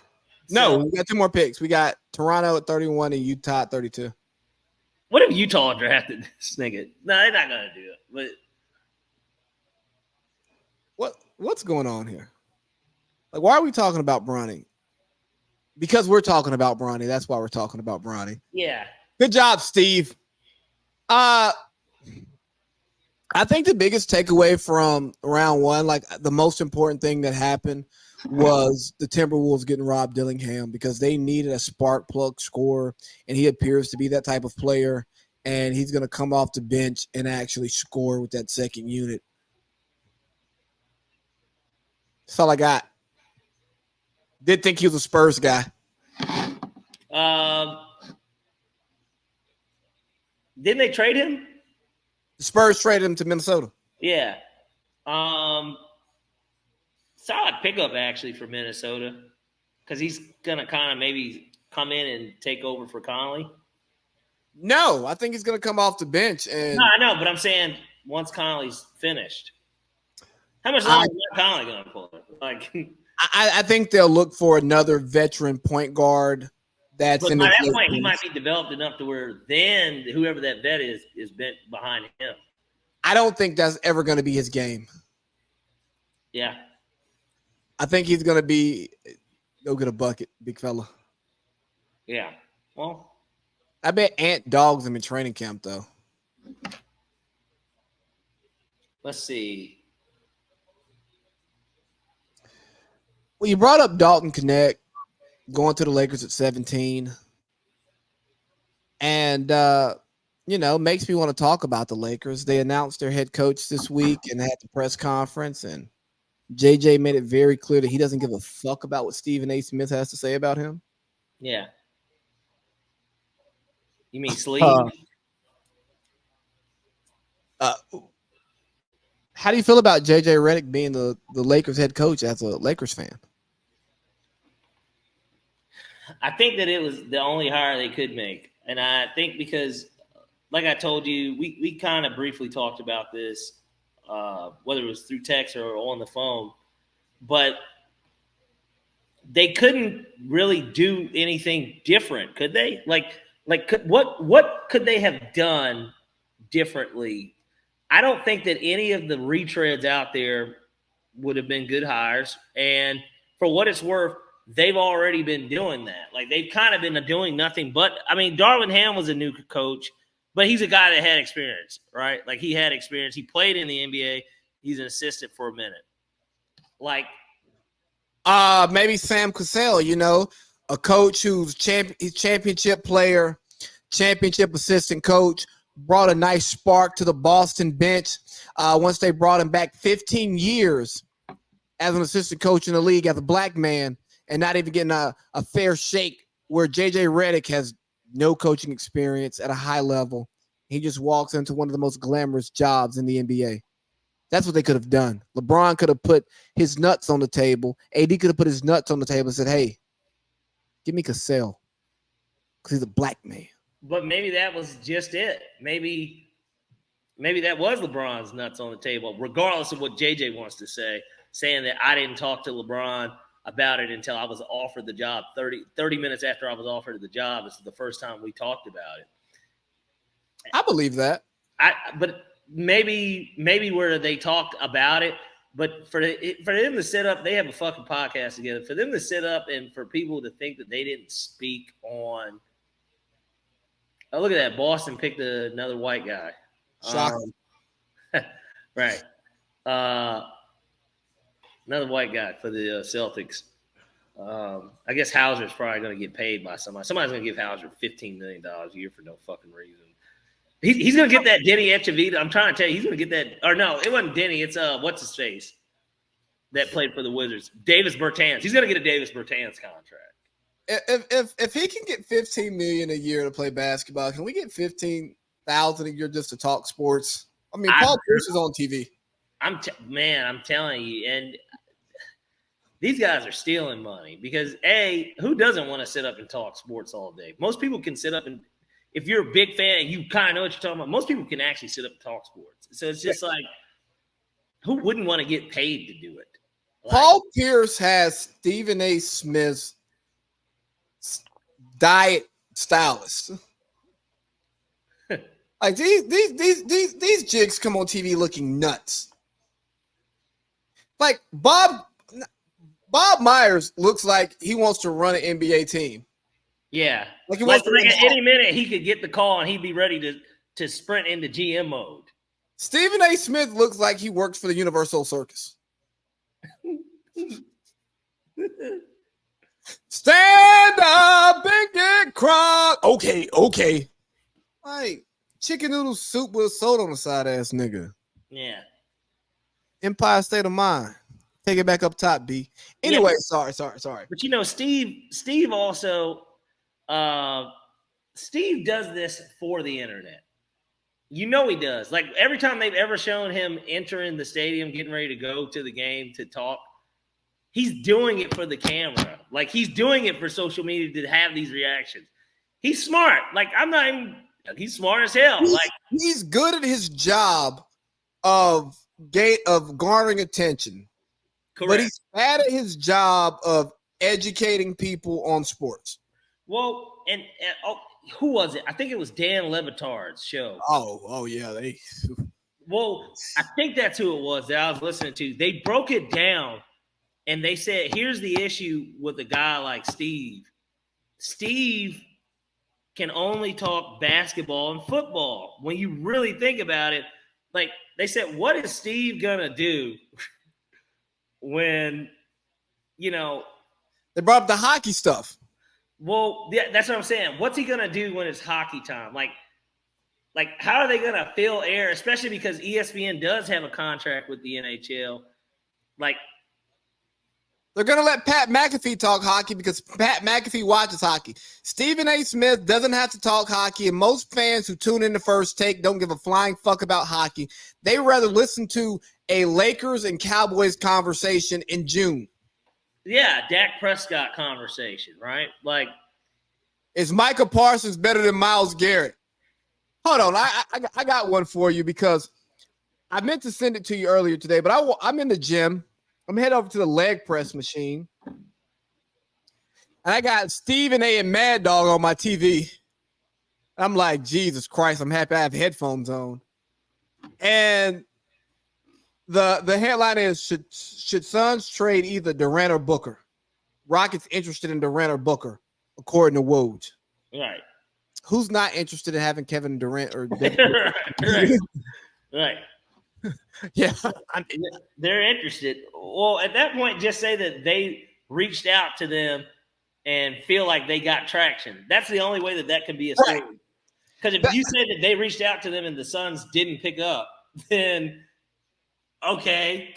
No, we got 2 more picks. We got Toronto at 31 and Utah at 32. What if Utah drafted this nigga? No, they're not going to do it. But what's going on here? Like, why are we talking about Bronny? Because we're talking about Bronny. That's why we're talking about Bronny. Yeah. Good job, Steve. I think the biggest takeaway from round 1, like the most important thing that happened was the Timberwolves getting Rob Dillingham because they needed a spark plug scorer, and he appears to be that type of player, and he's going to come off the bench and actually score with that second unit. That's all I got. Did think he was a Spurs guy. Didn't they trade him? The Spurs traded him to Minnesota. Yeah. Solid pickup, actually, for Minnesota because he's going to kind of maybe come in and take over for Conley. No, I think he's going to come off the bench. And no, I know, but I'm saying once Conley's finished. How much longer is Conley going to pull? Like, I think they'll look for another veteran point guard that's in by that point, he might be developed enough to where then whoever that vet is bent behind him. I don't think that's ever going to be his game. Yeah. I think he's going to go get a bucket, big fella. Yeah. Well, I bet Ant dogs him in training camp, though. Let's see. Well, you brought up Dalton Connect going to the Lakers at 17. And makes me want to talk about the Lakers. They announced their head coach this week and had the press conference, and JJ made it very clear that he doesn't give a fuck about what Stephen A. Smith has to say about him. Yeah. You mean sleep? How do you feel about JJ Redick being the Lakers head coach as a Lakers fan? I think that it was the only hire they could make. And I think because, like I told you, we kind of briefly talked about this, whether it was through text or on the phone, but they couldn't really do anything different, could they? What could they have done differently? I don't think that any of the retreads out there would have been good hires. And for what it's worth, they've already been doing that. Like, they've kind of been doing nothing but, I mean, Darvin Ham was a new coach, but he's a guy that had experience, right? Like, he had experience. He played in the NBA. He's an assistant for a minute. Like, maybe Sam Cassell, a coach who's championship player, championship assistant coach, brought a nice spark to the Boston bench. Once they brought him back 15 years as an assistant coach in the league as a black man and not even getting a fair shake, where JJ Redick has no coaching experience at a high level. He just walks into one of the most glamorous jobs in the NBA. That's what they could have done. LeBron could have put his nuts on the table. AD could have put his nuts on the table and said, hey, give me Cassell because he's a black man. But maybe that was just it. Maybe that was LeBron's nuts on the table, regardless of what JJ wants to say, saying that I didn't talk to LeBron about it until I was offered the job. 30 minutes after I was offered the job, this is the first time we talked about it. I believe that. But maybe where they talked about it, but for them to sit up, they have a fucking podcast together. For them to sit up and for people to think that they didn't speak on. Oh, look at that! Boston picked another white guy. Shocking. Right. Another white guy for the Celtics. I guess Hauser's probably going to get paid by somebody. Somebody's going to give Hauser $15 million a year for no fucking reason. He's going to get that Denny Echevita. I'm trying to tell you, he's going to get that. Or no, it wasn't Denny. It's what's his face that played for the Wizards, Davis Bertans. He's going to get a Davis Bertans contract. If he can get $15 million a year to play basketball, can we get $15,000 a year just to talk sports? I mean, Paul Pierce is on TV. I'm telling you, and these guys are stealing money because who doesn't want to sit up and talk sports all day? Most people can sit up and, if you're a big fan and you kind of know what you're talking about, most people can actually sit up and talk sports. So it's just like, who wouldn't want to get paid to do it? Paul Pierce has Stephen A. Smith's diet stylist. Like these jigs come on TV looking nuts. Like Bob Myers looks like he wants to run an NBA team. Yeah, like at any minute he could get the call and he'd be ready to sprint into GM mode. Stephen A. Smith looks like he works for the Universal Circus. Stand up and get crunk. Okay. Like chicken noodle soup with soda on the side, ass nigga. Yeah. Empire State of Mind. Take it back up top, B. Anyway, yeah. Sorry. But Steve also, Steve does this for the internet. He does. Like every time they've ever shown him entering the stadium, getting ready to go to the game to talk, he's doing it for the camera. Like he's doing it for social media to have these reactions. He's smart. Like he's smart as hell. He's good at his job of garnering attention. Correct. But he's bad at his job of educating people on sports. Well, and who was it? I think it was Dan Levitard's show. Oh yeah, Well, I think that's who it was that I was listening to. They broke it down, and they said, "Here's the issue with a guy like Steve. Steve can only talk basketball and football. When you really think about it, like they said, what is Steve gonna do when they brought up the hockey stuff?" Well, yeah, that's what I'm saying. What's he gonna do when it's hockey time? Like like, how are they going to fill air, especially because ESPN does have a contract with the NHL? Like, they're going to let Pat McAfee talk hockey because Pat McAfee watches hockey. Stephen A. Smith doesn't have to talk hockey, and most fans who tune in to First Take don't give a flying fuck about hockey. They rather listen to a Lakers and Cowboys conversation in June. Yeah, Dak Prescott conversation, right? Like, is Micah Parsons better than Myles Garrett? Hold on, I got one for you because I meant to send it to you earlier today, but I'm in the gym. I'm heading over to the leg press machine. And I got Stephen A. and Mad Dog on my TV. I'm like, Jesus Christ, I'm happy I have headphones on. And the headline is, should Suns trade either Durant or Booker? Rockets interested in Durant or Booker, according to Woj. Right. Who's not interested in having Kevin Durant or right. Yeah. They're interested. Well, at that point, just say that they reached out to them and feel like they got traction. That's the only way that can be a story. Because if you said that they reached out to them and the Suns didn't pick up, then okay.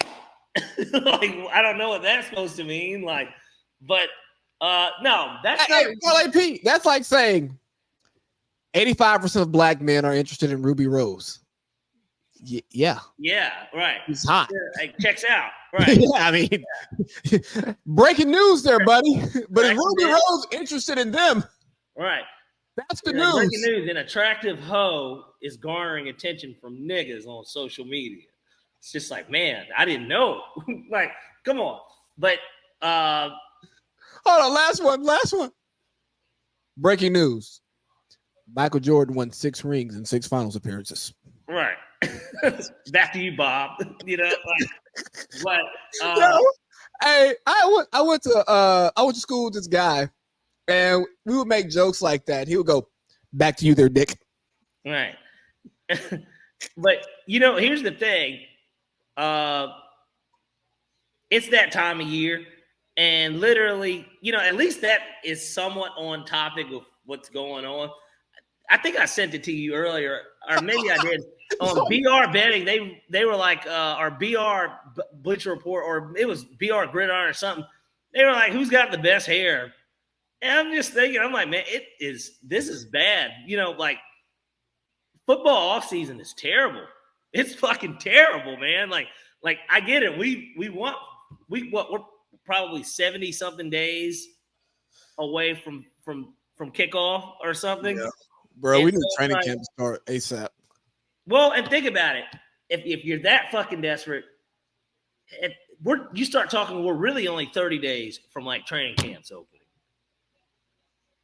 Like, I don't know what that's supposed to mean. Like, but no, that's AP. That's like saying 85% of black men are interested in Ruby Rose. Yeah. Yeah, right. He's hot. Yeah, it checks out. Right. Yeah, I mean, breaking news there, buddy. But is Ruby Rose interested in them? Right. That's the news. Breaking news: an attractive hoe is garnering attention from niggas on social media. It's just like, man, I didn't know. Like, come on. But hold on, last one. Breaking news: Michael Jordan won 6 rings and 6 finals appearances. Right. Back to you, Bob. You know, like, but hey, I went to school with this guy, and we would make jokes like that. He would go, "Back to you there, Dick." Right. But you know, here's the thing. It's that time of year, and literally, you know, at least that is somewhat on topic of what's going on. I think I sent it to you earlier, or maybe I did. On BR betting, they were like, our BR Bleacher Report, or it was BR Gridiron or something. They were like, who's got the best hair? And I'm just thinking, I'm like, man, this is bad. You know, like, football offseason is terrible. It's fucking terrible, man. Like I get it. We're probably 70 something days away from kickoff or something. Yeah. Bro, and we need training camp to start ASAP. Well, and think about it. If you're that fucking desperate, you start talking, we're really only 30 days from like training camps opening.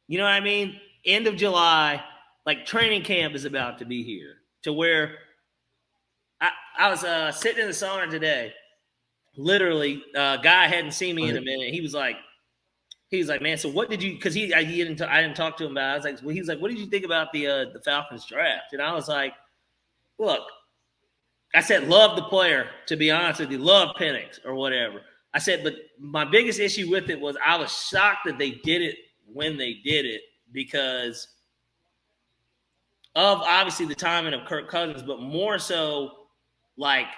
You know what I mean? End of July, like training camp is about to be here, to where I was sitting in the sauna today. Literally, a guy hadn't seen me in a minute. He was like, man, so what did you? Because I didn't talk to him about it. I was like, well, he was like, what did you think about the Falcons draft? And I was like, look, I said, love the player, to be honest with you, love Penix or whatever. I said, but my biggest issue with it was I was shocked that they did it when they did it because of obviously the timing of Kirk Cousins, but more so like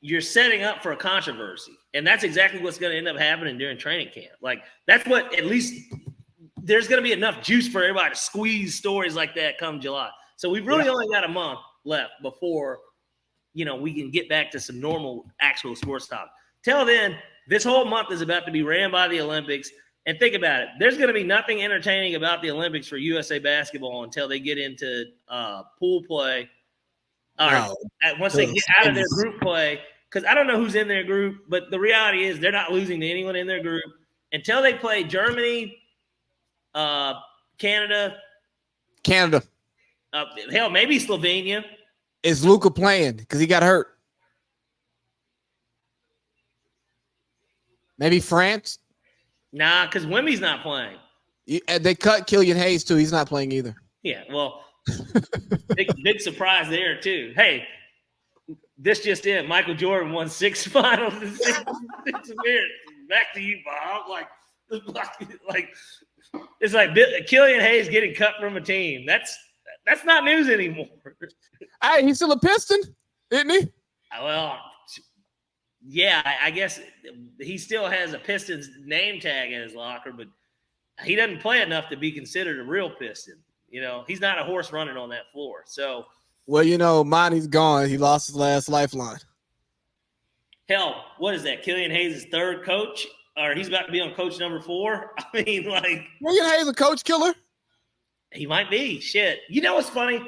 you're setting up for a controversy. And that's exactly what's going to end up happening during training camp. Like, that's what, at least there's going to be enough juice for everybody to squeeze stories like that come July. So we've really only got a month left before, you know, we can get back to some normal actual sports talk. Till then, this whole month is about to be ran by the Olympics. And think about it. There's going to be nothing entertaining about the Olympics for USA basketball until they get into pool play. Once they get out of their group play, because I don't know who's in their group, but the reality is they're not losing to anyone in their group until they play Germany, Canada. Hell, maybe Slovenia. Is Luka playing? Because he got hurt. Maybe France? Nah, because Wemby's not playing. They cut Killian Hayes, too. He's not playing either. Yeah, well, big surprise there, too. Hey, this just in. Michael Jordan won 6 finals in 6 years. Back to you, Bob. Like it's like Killian Hayes getting cut from a team. That's That's not news anymore. Hey, he's still a Piston, isn't he? Well, yeah, I guess he still has a Pistons name tag in his locker, but he doesn't play enough to be considered a real Piston. He's not a horse running on that floor. So, well, Monty's gone. He lost his last lifeline. Hell, what is that? Killian Hayes' third coach? Or he's about to be on coach number 4? I mean, like... Killian Hayes a coach killer? He might be. Shit. You know what's funny?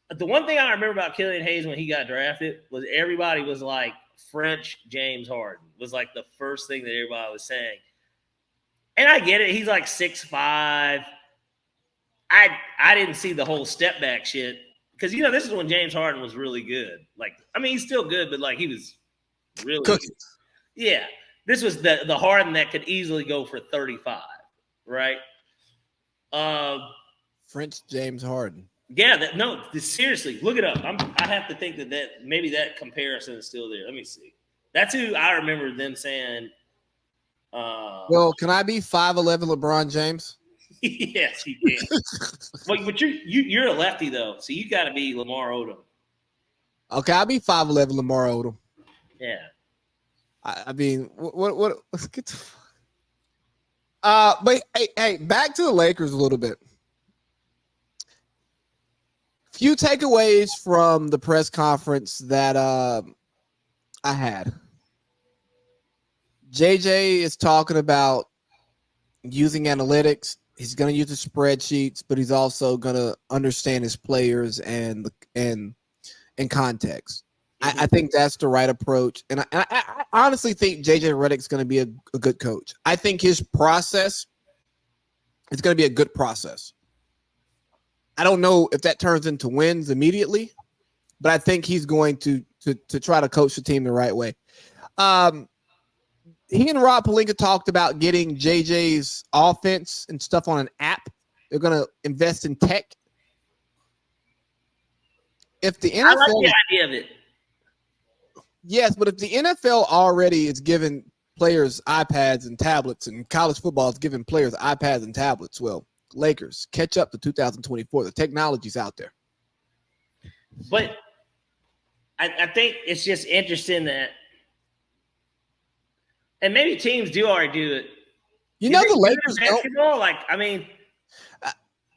The one thing I remember about Killian Hayes when he got drafted was everybody was like, French James Harden was like the first thing that everybody was saying. And I get it. He's like 6'5". I didn't see the whole step back shit. Because, this is when James Harden was really good. Like, I mean, he's still good, but like he was really cooking. Yeah. This was the Harden that could easily go for 35, right? French James Harden. Yeah, seriously, look it up. I have to think that maybe that comparison is still there. Let me see. That's who I remember them saying. Well, can I be 5'11" LeBron James? Yes, you can. but you're a lefty though, so you got to be Lamar Odom. Okay, I'll be 5'11" Lamar Odom. Yeah. I mean, what? Let's get to. But hey, back to the Lakers a little bit. Few takeaways from the press conference that I had. JJ is talking about using analytics. He's going to use the spreadsheets, but he's also going to understand his players and context. Mm-hmm. I think that's the right approach, and I honestly think JJ Redick's going to be a good coach. I think his process is going to be a good process. I don't know if that turns into wins immediately, but I think he's going to try to coach the team the right way. He and Rob Pelinka talked about getting JJ's offense and stuff on an app. They're going to invest in tech. If the NFL, I like the idea of it. Yes, but if the NFL already is giving players iPads and tablets, and college football is giving players iPads and tablets, well, Lakers, catch up to 2024. The technology's out there. But I think it's just interesting that, and maybe teams do already do it. The Lakers don't. Like, I mean,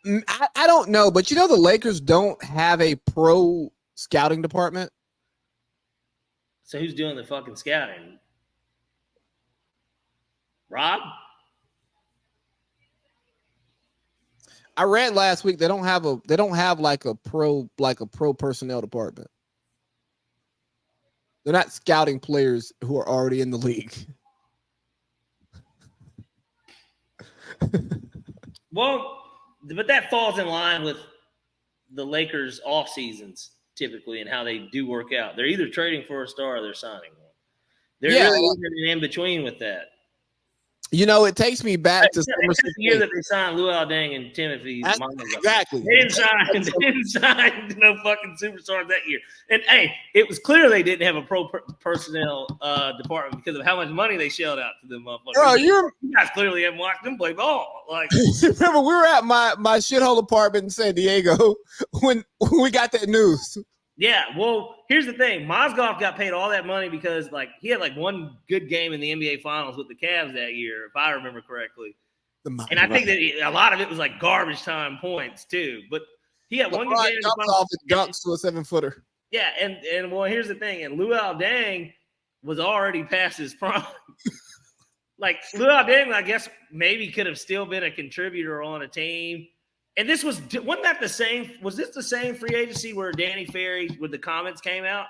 I don't know, but the Lakers don't have a pro scouting department. So who's doing the fucking scouting? Rob? I read last week they don't have like a pro personnel department. They're not scouting players who are already in the league. Well, but that falls in line with the Lakers' off seasons typically and how they do work out. They're either trading for a star or they're signing one. There really isn't an in between with that. It takes me back to the year that they signed Luol Deng and Timothy. Exactly. They didn't sign no fucking superstars that year. And hey, it was clear they didn't have a pro personnel department because of how much money they shelled out to them motherfuckers. Bro, you guys clearly haven't watched them play ball. Like, remember, we were at my shithole apartment in San Diego when we got that news. Yeah, well, here's the thing. Mozgov got paid all that money because, he had, one good game in the NBA Finals with the Cavs that year, if I remember correctly. And I think that a lot of it was, garbage time points, too. But he had one good game. Jumps off and dunks to a 7-footer. Yeah, and well, here's the thing. And Luol Deng was already past his prime. Luol Deng, I guess, maybe could have still been a contributor on a team. And wasn't that the same? Was this the same free agency where Danny Ferry with the comments came out?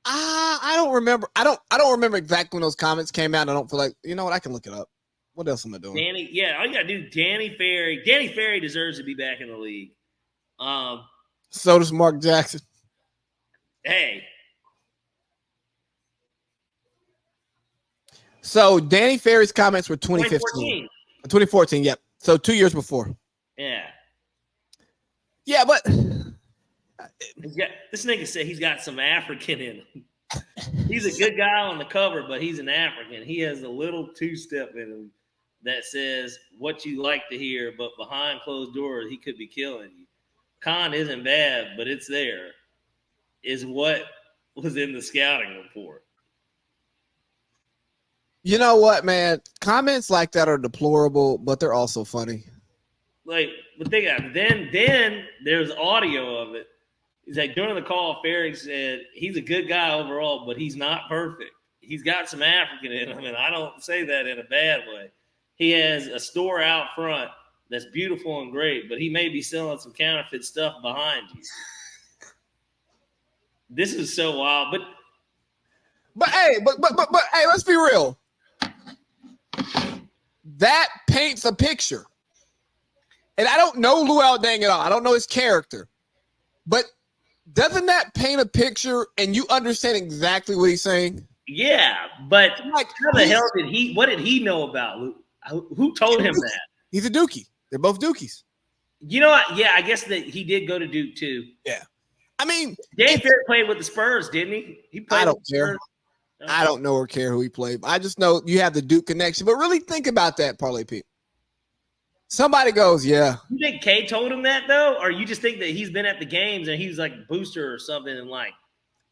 I don't remember. I don't remember exactly when those comments came out. I don't feel like, what, I can look it up. What else am I doing? All you gotta do, Danny Ferry. Danny Ferry deserves to be back in the league. So does Mark Jackson. Hey. So Danny Ferry's comments were 2015. 2014, yep. So 2 years before. Yeah. Yeah, but this nigga said he's got some African in him. He's a good guy on the cover, but he's an African. He has a little two-step in him that says what you like to hear, but behind closed doors, he could be killing you. con isn't bad, but it's there, is what was in the scouting report. You know what, man? Comments like that are deplorable, but they're also funny. Like, but think of it. Then there's audio of it. He's like, during the call, Ferry said he's a good guy overall, but he's not perfect. He's got some African in him, and I don't say that in a bad way. He has a store out front that's beautiful and great, but he may be selling some counterfeit stuff behind you. This is so wild, but hey, let's be real. That paints a picture. And I don't know Luol Deng at all. I don't know his character. But doesn't that paint a picture and you understand exactly what he's saying? Yeah, but like, how the hell what did he know about Luke? Who told him that? He's a Dookie. They're both Dookies. You know what? Yeah, I guess that he did go to Duke too. Yeah. I mean, Dave Ferry played with the Spurs, didn't he? He played. I don't care. Okay. I don't know or care who he played. I just know you have the Duke connection. But really think about that, Parlay Pete. Somebody goes, yeah. You think Kay told him that though, or you just think that he's been at the games and he's like a booster or something, and like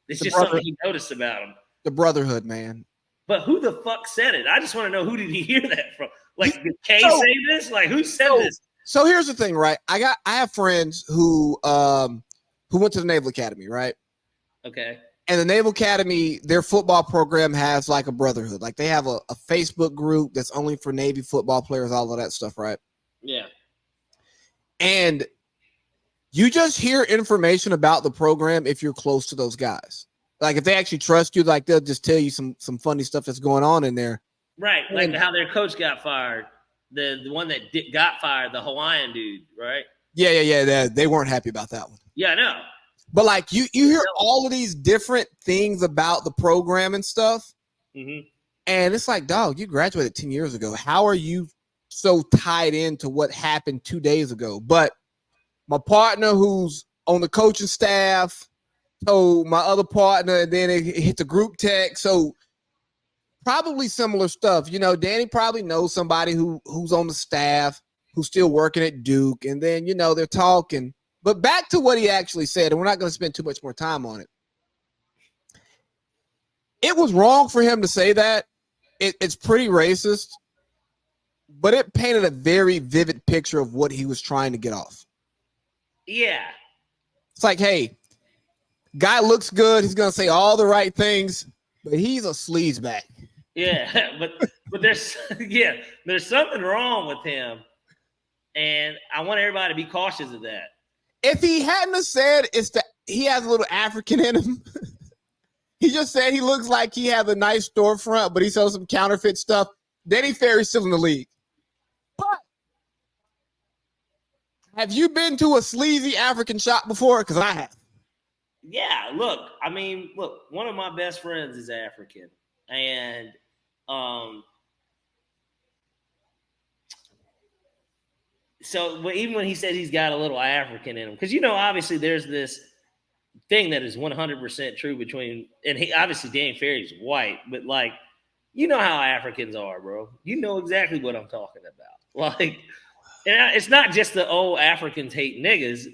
it's just something he noticed about him? The brotherhood, man. But who the fuck said it? I just want to know, who did he hear that from? Like, did Kay say this? Like, who said this? So here's the thing, right? I have friends who went to the Naval Academy, right? Okay. And the Naval Academy, their football program has like a brotherhood. Like they have a Facebook group that's only for Navy football players, all of that stuff, right? Yeah. And you just hear information about the program if you're close to those guys. Like if they actually trust you, like they'll just tell you some funny stuff that's going on in there. Right. Like how their coach got fired. The one that got fired, the Hawaiian dude, right? Yeah. They weren't happy about that one. Yeah, I know. But like you hear all of these different things about the program and stuff. Mm-hmm. And it's like, dog, you graduated 10 years ago. How are you so tied into what happened 2 days ago? But my partner who's on the coaching staff told my other partner, and then it hit the group text. So probably similar stuff. You know, Danny probably knows somebody who's on the staff who's still working at Duke. And then, you know, they're talking. But back to what he actually said, and we're not going to spend too much more time on it. It was wrong for him to say that. It's pretty racist, but it painted a very vivid picture of what he was trying to get off. Yeah. It's like, hey, guy looks good. He's going to say all the right things, but he's a sleazebag. Yeah, but there's something wrong with him, and I want everybody to be cautious of that. If he hadn't have said he has a little African in him, he just said he looks like he has a nice storefront, but he sells some counterfeit stuff. Danny Ferry's still in the league. But have you been to a sleazy African shop before? Because I have. Yeah, look, one of my best friends is African, and so even when he said he's got a little African in him, because, you know, obviously there's this thing that is 100% true between, and he obviously Dan Ferry's white, but like, you know how Africans are, bro. You know exactly what I'm talking about. Like, and it's not just the old Africans hate niggas,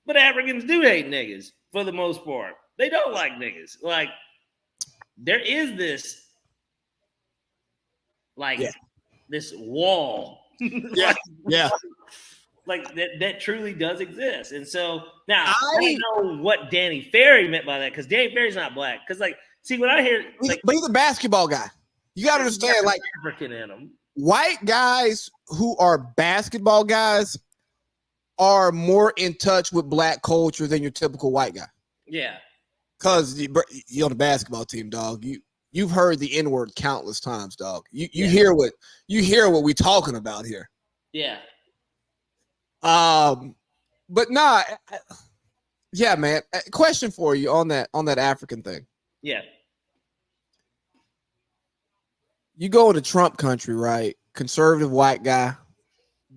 but Africans do hate niggas for the most part. They don't like niggas. Like, there is this, like, this wall. Yeah. Like that truly does exist. And so now I don't know what Danny Ferry meant by that, because Danny Ferry's not black. Because, like, see, when I hear, like, but he's a basketball guy. You got to understand, like, African in him. White guys who are basketball guys are more in touch with black culture than your typical white guy. Yeah. Because you're on the basketball team, dog. You've heard the N-word countless times, dog. You hear what we talking about here. Yeah. But nah, yeah, man. Question for you on that African thing. Yeah. You go into Trump country, right? Conservative white guy,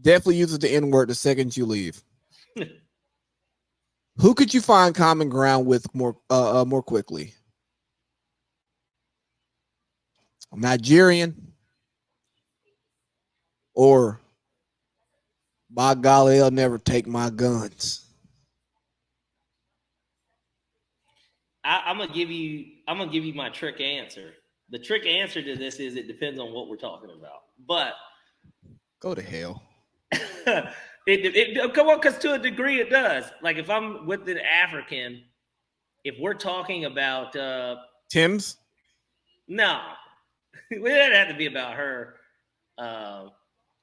definitely uses the N-word the second you leave. Who could you find common ground with more quickly? A Nigerian, or by golly, they'll never take my guns. I'm gonna give you my trick answer. The trick answer to this is it depends on what we're talking about. But go to hell. Come on, because to a degree it does. Like if I'm with an African, if we're talking about Tim's, no, it doesn't have to be about her. I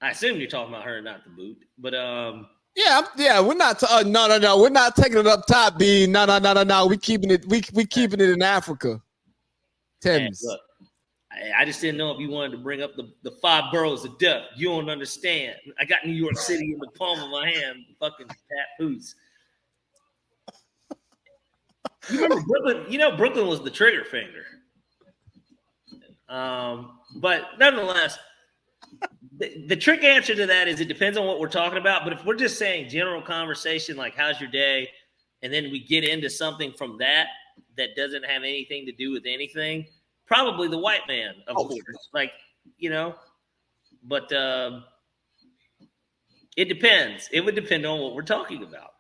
assume you're talking about her, not the boot. But yeah, we're not. No, we're not taking it up top. B, no. We keeping it. We keeping it in Africa. Tim's. Look, I just didn't know if you wanted to bring up the 5 boroughs of death. You don't understand. I got New York City in the palm of my hand. Fucking tattoos. You remember Brooklyn? You know Brooklyn was the trigger finger. But nonetheless, the trick answer to that is it depends on what we're talking about. But if we're just saying general conversation like how's your day, and then we get into something from that doesn't have anything to do with anything, probably the white man, of course. Like, you know, but it depends. It would depend on what we're talking about.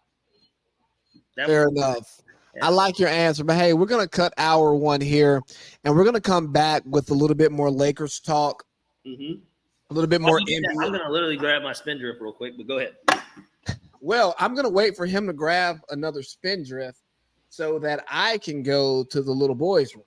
Fair enough. Yeah. I like your answer, but hey, we're going to cut hour 1 here, and we're going to come back with a little bit more Lakers talk. Mm-hmm. A little bit more. I'm going to literally grab my spin drift real quick, but go ahead. Well, I'm going to wait for him to grab another spin drift so that I can go to the little boys' room.